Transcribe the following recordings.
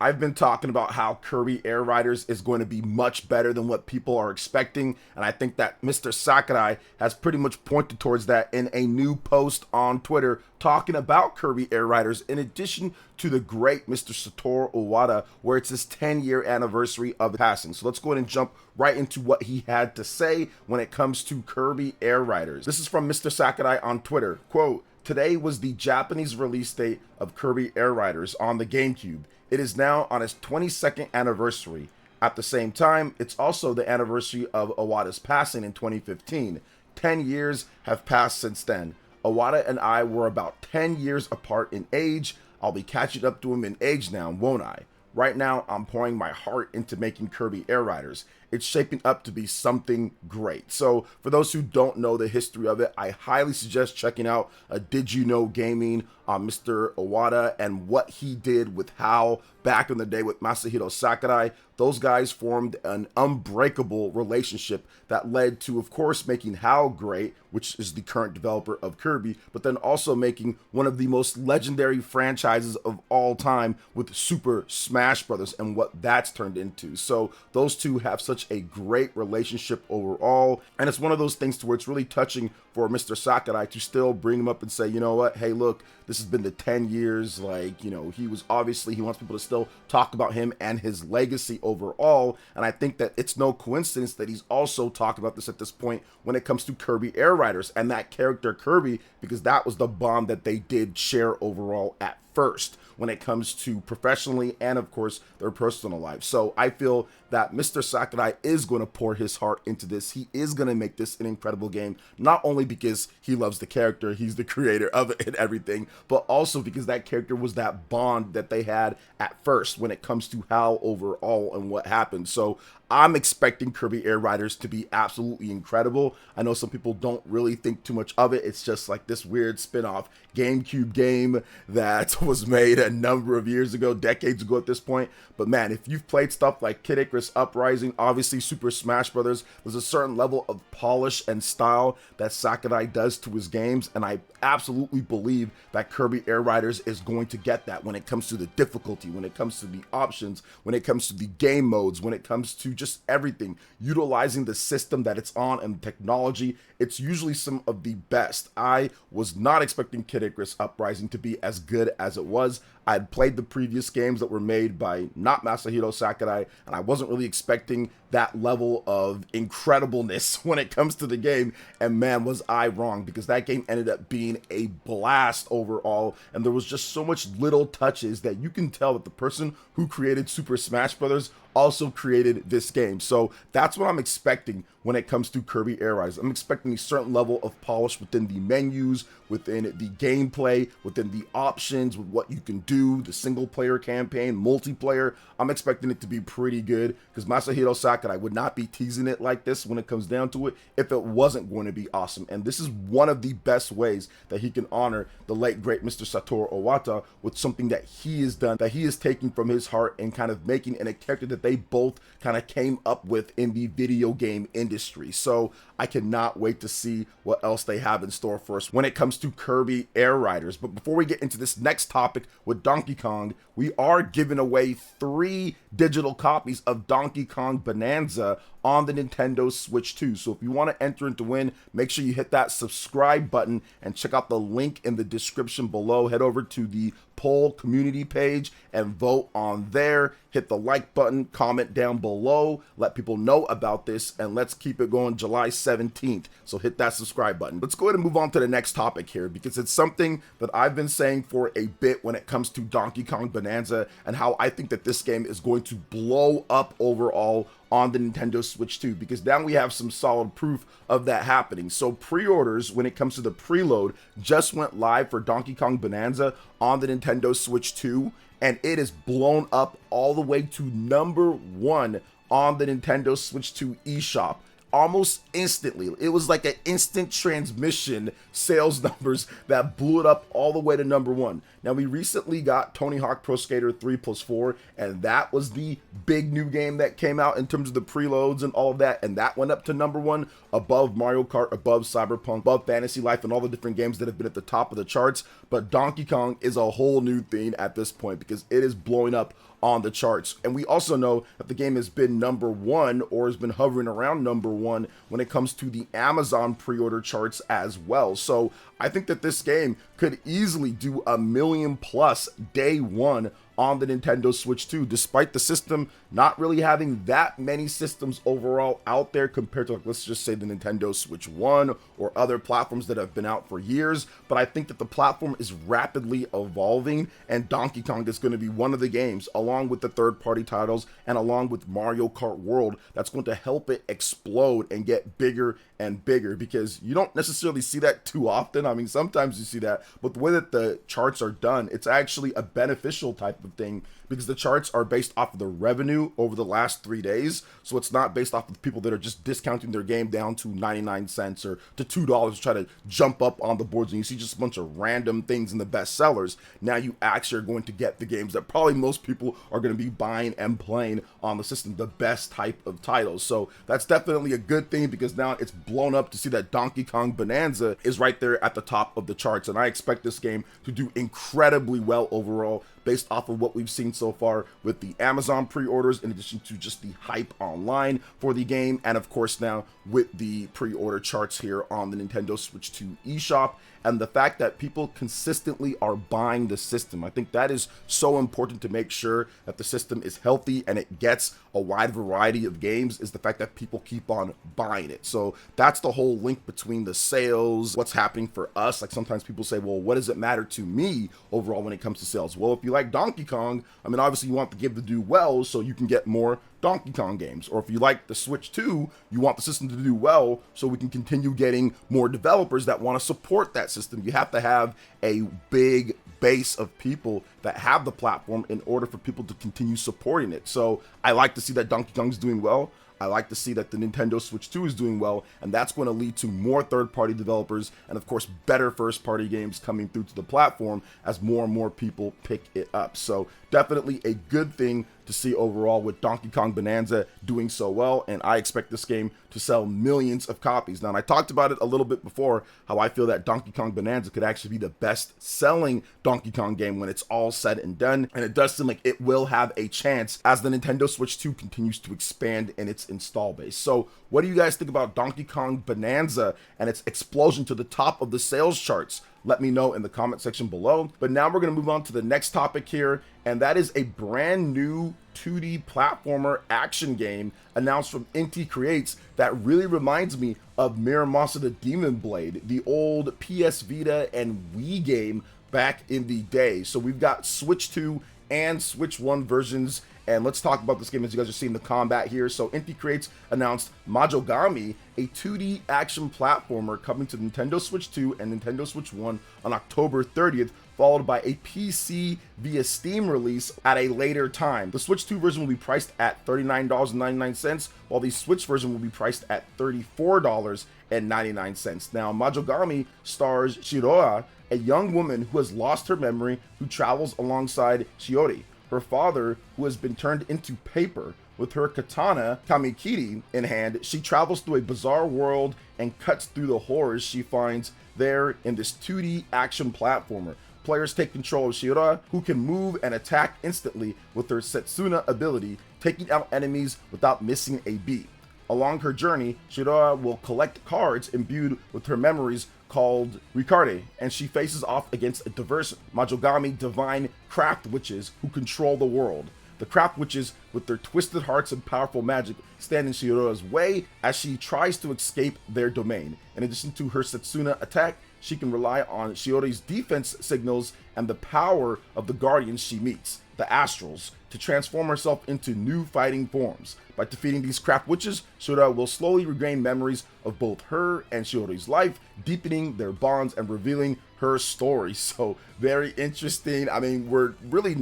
I've been talking about how Kirby Air Riders is going to be much better than what people are expecting, and I think that Mr. Sakurai has pretty much pointed towards that in a new post on Twitter talking about Kirby Air Riders, in addition to the great Mr. Satoru Iwata, where it's his 10-year anniversary of passing. So let's go ahead and jump right into what he had to say when it comes to Kirby Air Riders. This is from Mr. Sakurai on Twitter. Quote, "Today was the Japanese release date of Kirby Air Riders on the GameCube. It is now on its 22nd anniversary. At the same time, it's also the anniversary of Iwata's passing in 2015. 10 years have passed since then. Iwata and I were about 10 years apart in age. I'll be catching up to him in age now, won't I? Right now, I'm pouring my heart into making Kirby Air Riders. It's shaping up to be something great." So for those who don't know the history of it, I highly suggest checking out Did You Know Gaming on Mr. Iwata and what he did with HAL back in the day with Masahiro Sakurai. Those guys formed an unbreakable relationship that led to, of course, making HAL great, which is the current developer of Kirby, but then also making one of the most legendary franchises of all time with Super Smash Bros. And what that's turned into. So those two have such a great relationship overall, and it's one of those things to where it's really touching for Mr. Sakurai to still bring him up and say, you know what, hey, look, this has been the 10 years, like, you know, he wants people to still talk about him and his legacy overall, and I think that it's no coincidence that he's also talking about this at this point when it comes to Kirby Air Riders and that character Kirby, because that was the bond that they did share overall at first when it comes to professionally and of course their personal life. So I feel that Mr. Sakurai is going to pour his heart into this. He is going to make this an incredible game, not only because he loves the character, he's the creator of it and everything, but also because that character was that bond that they had at first when it comes to HAL overall and what happened. So I'm expecting Kirby Air Riders to be absolutely incredible. I know some people don't really think too much of it. It's just like this weird spin-off GameCube game that was made a number of years ago, decades ago at this point. But man, if you've played stuff like Kid Icarus Uprising, obviously Super Smash Bros., there's a certain level of polish and style that Sakurai does to his games, and I absolutely believe that Kirby Air Riders is going to get that when it comes to the difficulty, when it comes to the options, when it comes to the game modes, when it comes to just everything, utilizing the system that it's on and the technology. It's usually some of the best. I was not expecting Kid Icarus Uprising to be as good as it was. I had played the previous games that were made by not Masahiro Sakurai, and I wasn't really expecting that level of incredibleness when it comes to the game, and man, was I wrong, because that game ended up being a blast overall, and there was just so much little touches that you can tell that the person who created Super Smash Bros. Also created this game. So that's what I'm expecting when it comes to Kirby Air Riders. I'm expecting a certain level of polish within the menus, within the gameplay, within the options, with what you can do, the single player campaign, multiplayer. I'm expecting it to be pretty good, because Masahiro Sakurai would not be teasing it like this when it comes down to it if it wasn't going to be awesome. And this is one of the best ways that he can honor the late great Mr. Satoru Iwata with something that he has done, that he is taking from his heart and kind of making in a character that they both kind of came up with in the video game industry. So I cannot wait to see what else they have in store for us when it comes to Kirby Air Riders. But before we get into this next topic with Donkey Kong, we are giving away 3 digital copies of Donkey Kong Bananza on the Nintendo Switch 2. So if you want to enter and to win, make sure you hit that subscribe button and check out the link in the description below. Head over to the poll community page and vote on there. Hit the like button, comment down below, let people know about this, and let's keep it going July 17th. So hit that subscribe button. Let's go ahead and move on to the next topic here, because it's something that I've been saying for a bit when it comes to Donkey Kong Bonanza and how I think that this game is going to blow up overall on the Nintendo Switch 2, because now we have some solid proof of that happening. So pre-orders when it comes to the preload just went live for Donkey Kong Bonanza on the Nintendo Switch 2, and it is blown up all the way to #1 on the Nintendo Switch 2 eShop almost instantly. It was like an instant transmission sales numbers that blew it up all the way to #1. Now, we recently got Tony Hawk Pro Skater 3+4, and that was the big new game that came out in terms of the preloads and all of that, and that went up to #1 above Mario Kart, above Cyberpunk, above Fantasy Life, and all the different games that have been at the top of the charts. But Donkey Kong is a whole new thing at this point, because it is blowing up on the charts. And we also know that the game has been #1 or has been hovering around #1 when it comes to the Amazon pre-order charts as well. So I think that this game could easily do a million plus day one on the Nintendo Switch 2, despite the system not really having that many systems overall out there compared to, like, let's just say the Nintendo Switch 1 or other platforms that have been out for years. But I think that the platform is rapidly evolving, and Donkey Kong is going to be one of the games, along with the third-party titles and along with Mario Kart World, that's going to help it explode and get bigger and bigger, because you don't necessarily see that too often. I mean, sometimes you see that, but the way that the charts are done, it's actually a beneficial type of thing, because the charts are based off of the revenue over the last 3 days. So it's not based off of people that are just discounting their game down to 99 cents or to $2 to try to jump up on the boards, and you see just a bunch of random things in the best sellers. Now you actually are going to get the games that probably most people are going to be buying and playing on the system, the best type of titles. So that's definitely a good thing, because now it's blown up to see that Donkey Kong Bananza is right there at the top of the charts, and I expect this game to do incredibly well overall, based off of what we've seen so far with the Amazon pre-orders, in addition to just the hype online for the game, and of course now with the pre-order charts here on the Nintendo Switch 2 eShop, and the fact that people consistently are buying the system. I think that is so important to make sure that the system is healthy and it gets a wide variety of games, is the fact that people keep on buying it. So that's the whole link between the sales, what's happening for us. Like, sometimes people say, well, what does it matter to me overall when it comes to sales? Well, if you like Donkey Kong, I mean, obviously you want the game to do well so you can get more Donkey Kong games. Or if you like the Switch 2, you want the system to do well so we can continue getting more developers that want to support that system. You have to have a big base of people that have the platform in order for people to continue supporting it. So I like to see that Donkey Kong's doing well. I like to see that the Nintendo Switch 2 is doing well, and that's going to lead to more third-party developers and, of course, better first-party games coming through to the platform as more and more people pick it up. So definitely a good thing to see overall with Donkey Kong Bananza doing so well, and I expect this game to sell millions of copies. Now, and I talked about it a little bit before, how I feel that Donkey Kong Bananza could actually be the best-selling Donkey Kong game when it's all said and done, and it does seem like it will have a chance as the Nintendo Switch 2 continues to expand in its install base. So what do you guys think about Donkey Kong Bananza and its explosion to the top of the sales charts? Let me know in the comment section below. But now we're going to move on to the next topic here, and that is a brand new 2D platformer action game announced from Inti Creates that really reminds me of Miramasa the Demon Blade, the old PS Vita and Wii game back in the day. So we've got Switch 2 and Switch 1 versions, and let's talk about this game as you guys are seeing the combat here. So Inti Creates announced Mahjongami, a 2D action platformer coming to Nintendo Switch 2 and Nintendo Switch 1 on October 30th, followed by a PC via Steam release at a later time. The Switch 2 version will be priced at $39.99, while the Switch version will be priced at $34.99. Now, Mahjongami stars Shiroa, a young woman who has lost her memory, who travels alongside Shiori, her father, who has been turned into paper. With her katana, Kamikiri, in hand, she travels through a bizarre world and cuts through the horrors she finds there in this 2D action platformer. Players take control of Shiroa, who can move and attack instantly with her Setsuna ability, taking out enemies without missing a beat. Along her journey, Shiroa will collect cards imbued with her memories called Ricarte, and she faces off against a diverse Mahjongami divine craft witches who control the world. The craft witches, with their twisted hearts and powerful magic, stand in Shiroa's way as she tries to escape their domain. In addition to her Setsuna attack, she can rely on Shiori's defense signals and the power of the guardians she meets, the Astrals, to transform herself into new fighting forms. By defeating these craft witches, Shiroa will slowly regain memories of both her and Shiori's life, deepening their bonds and revealing her story. So very interesting. I mean, we're really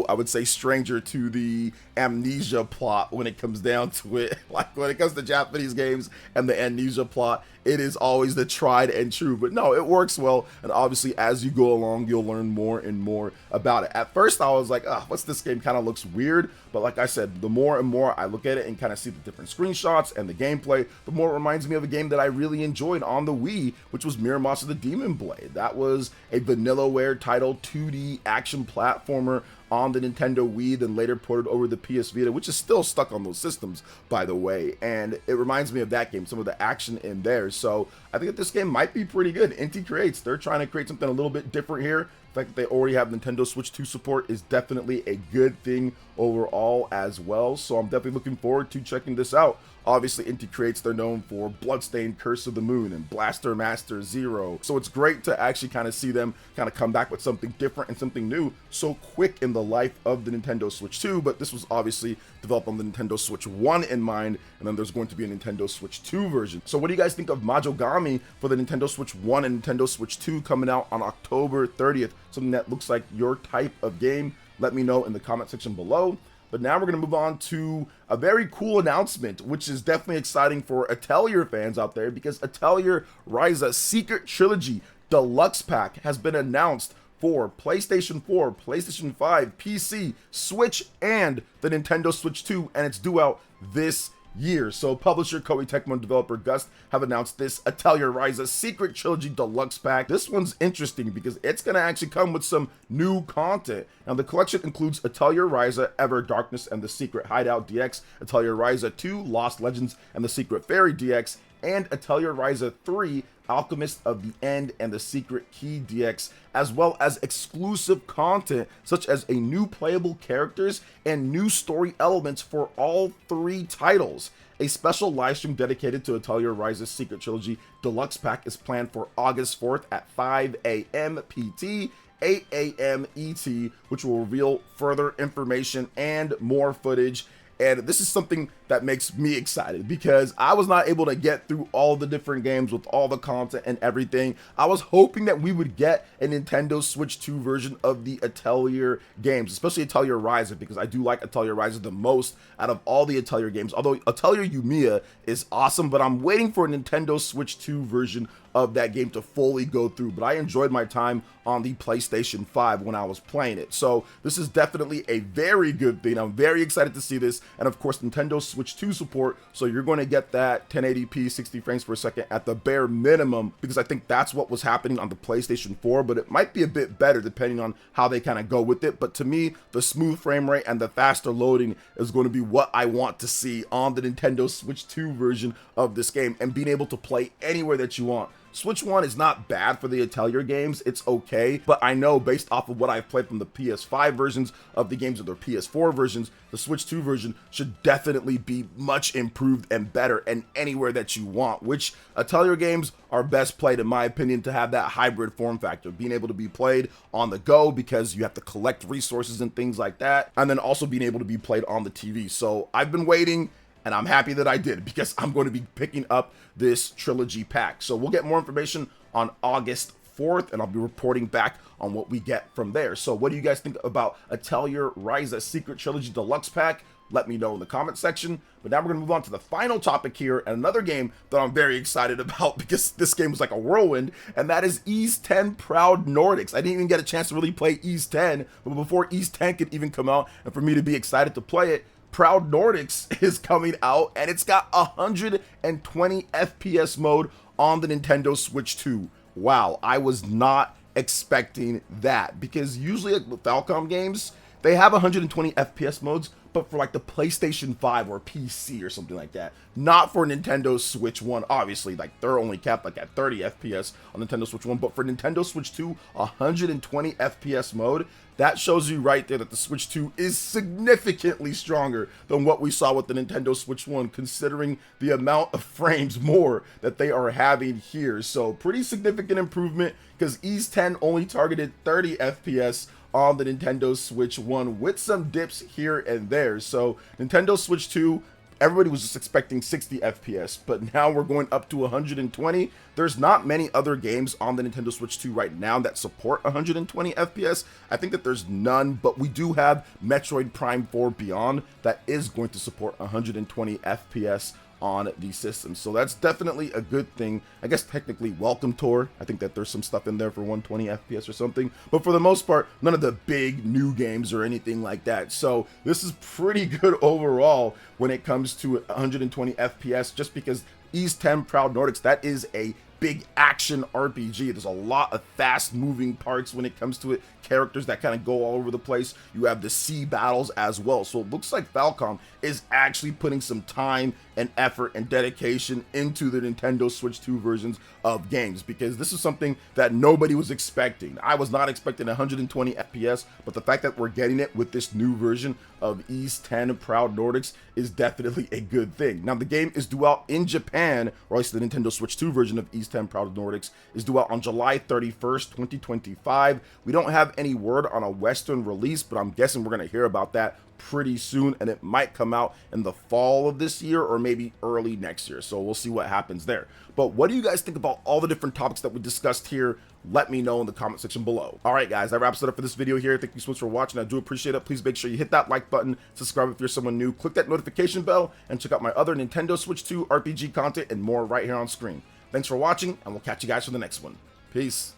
I would say, stranger to the amnesia plot when it comes down to it. Like, when it comes to Japanese games and the amnesia plot, it is always the tried and true. But no, it works well, and obviously as you go along, you'll learn more and more about it. At first I was like, what's this game? Kind of looks weird. But like I said, the more and more I look at it and kind of see the different screenshots and the gameplay, the more it reminds me of a game that I really enjoyed on the Wii, which was Miramasa the Demon Blade. That was a vanillaware title 2D action platformer on the Nintendo Wii, then later ported over the PS Vita, which is still stuck on those systems, by the way. And it reminds me of that game, some of the action in there. So I think that this game might be pretty good. Inti Creates, they're trying to create something a little bit different here. The fact that they already have Nintendo Switch 2 support is definitely a good thing overall as well. So I'm definitely looking forward to checking this out. Obviously, Inti Creates, they're known for Bloodstained, Curse of the Moon, and Blaster Master Zero. So it's great to actually kind of see them kind of come back with something different and something new so quick in the life of the Nintendo Switch 2. But this was obviously developed on the Nintendo Switch 1 in mind, and then there's going to be a Nintendo Switch 2 version. So what do you guys think of Mahjongami for the Nintendo Switch 1 and Nintendo Switch 2 coming out on October 30th? Something that looks like your type of game? Let me know in the comment section below. But now we're going to move on to a very cool announcement, which is definitely exciting for Atelier fans out there, because Atelier Ryza Secret Trilogy Deluxe Pack has been announced for PlayStation 4, PlayStation 5, PC, Switch, and the Nintendo Switch 2, and it's due out this year. So publisher Koei Tecmo and developer Gust have announced this Atelier Ryza Secret Trilogy Deluxe Pack. This one's interesting because it's going to actually come with some new content. Now the collection includes Atelier Ryza Ever Darkness and the Secret Hideout DX, Atelier Ryza 2 Lost Legends and the Secret Fairy DX, and Atelier Ryza 3 Alchemist of the End and the Secret Key DX, as well as exclusive content such as a new playable characters and new story elements for all three titles. A special livestream dedicated to Atelier Ryza's Secret Trilogy Deluxe Pack is planned for August 4th at 5 a.m. PT, 8 a.m. ET, which will reveal further information and more footage. And this is something that makes me excited because I was not able to get through all the different games with all the content and everything. I was hoping that we would get a Nintendo Switch 2 version of the Atelier games, especially Atelier Ryza, because I do like Atelier Ryza the most out of all the Atelier games. Although Atelier Yumiya is awesome, but I'm waiting for a Nintendo Switch 2 version of that game to fully go through. But I enjoyed my time on the PlayStation 5 when I was playing it. So this is definitely a very good thing. I'm very excited to see this. And of course, Nintendo Switch 2 support. So you're going to get that 1080p 60 frames per second at the bare minimum, because I think that's what was happening on the PlayStation 4, but it might be a bit better depending on how they kind of go with it. But to me, the smooth frame rate and the faster loading is going to be what I want to see on the Nintendo Switch 2 version of this game, and being able to play anywhere that you want. Switch 1 is not bad for the Atelier games, it's okay, but I know based off of what I've played from the PS5 versions of the games or their PS4 versions, the Switch 2 version should definitely be much improved and better and anywhere that you want, which Atelier games are best played, in my opinion, to have that hybrid form factor, being able to be played on the go because you have to collect resources and things like that, and then also being able to be played on the TV. So I've been waiting, and I'm happy that I did, because I'm going to be picking up this trilogy pack. So we'll get more information on August 4th, and I'll be reporting back on what we get from there. So what do you guys think about Atelier Ryza Secret Trilogy Deluxe Pack? Let me know in the comment section. But now we're going to move on to the final topic here, and another game that I'm very excited about, because this game was like a whirlwind, and that is Ys 10 Proud Nordics. I didn't even get a chance to really play Ys 10, but before Ys 10 could even come out, and for me to be excited to play it, Proud Nordics is coming out, and it's got 120 FPS mode on the Nintendo Switch 2. Wow, I was not expecting that, because usually like with Falcom games, they have 120 FPS modes, but for like the PlayStation 5 or PC or something like that. Not for Nintendo Switch 1, obviously, like they're only capped like at 30 FPS on Nintendo Switch 1, but for Nintendo Switch 2, 120 FPS mode, that shows you right there that the Switch 2 is significantly stronger than what we saw with the Nintendo Switch 1, considering the amount of frames more that they are having here. So pretty significant improvement, because Ys 10 only targeted 30 FPS on the Nintendo Switch 1 with some dips here and there. So Nintendo Switch 2, everybody was just expecting 60 FPS, but now we're going up to 120. There's not many other games on the Nintendo Switch 2 right now that support 120 FPS. I think that there's none, but we do have Metroid Prime 4 Beyond that is going to support 120 FPS on the system. So that's definitely a good thing. I guess technically Welcome Tour, I think that there's some stuff in there for 120 FPS or something, but for the most part, none of the big new games or anything like that. So this is pretty good overall when it comes to 120 FPS, just because Ys 10 Proud Nordics, that is a big action RPG. There's a lot of fast moving parts when it comes to it, characters that kind of go all over the place. You have the sea battles as well. So it looks like Falcom is actually putting some time and effort and dedication into the Nintendo Switch 2 versions of games, because this is something that nobody was expecting. I was not expecting 120 FPS, but the fact that we're getting it with this new version of Ys 10 Proud Nordics is definitely a good thing. Now, the game is due out in Japan, or at least the Nintendo Switch 2 version of Ys 10 Proud Nordics is due out on July 31st, 2025. We don't have any word on a Western release, but I'm guessing we're going to hear about that pretty soon, and it might come out in the fall of this year or maybe early next year. So we'll see what happens there. But what do you guys think about all the different topics that we discussed here? Let me know in the comment section below. All right, guys, that wraps it up for this video here. Thank you so much for watching. I do appreciate it. Please make sure you hit that like button, subscribe if you're someone new, click that notification bell, and check out my other Nintendo Switch 2 RPG content and more right here on screen. Thanks for watching, and we'll catch you guys for the next one. Peace.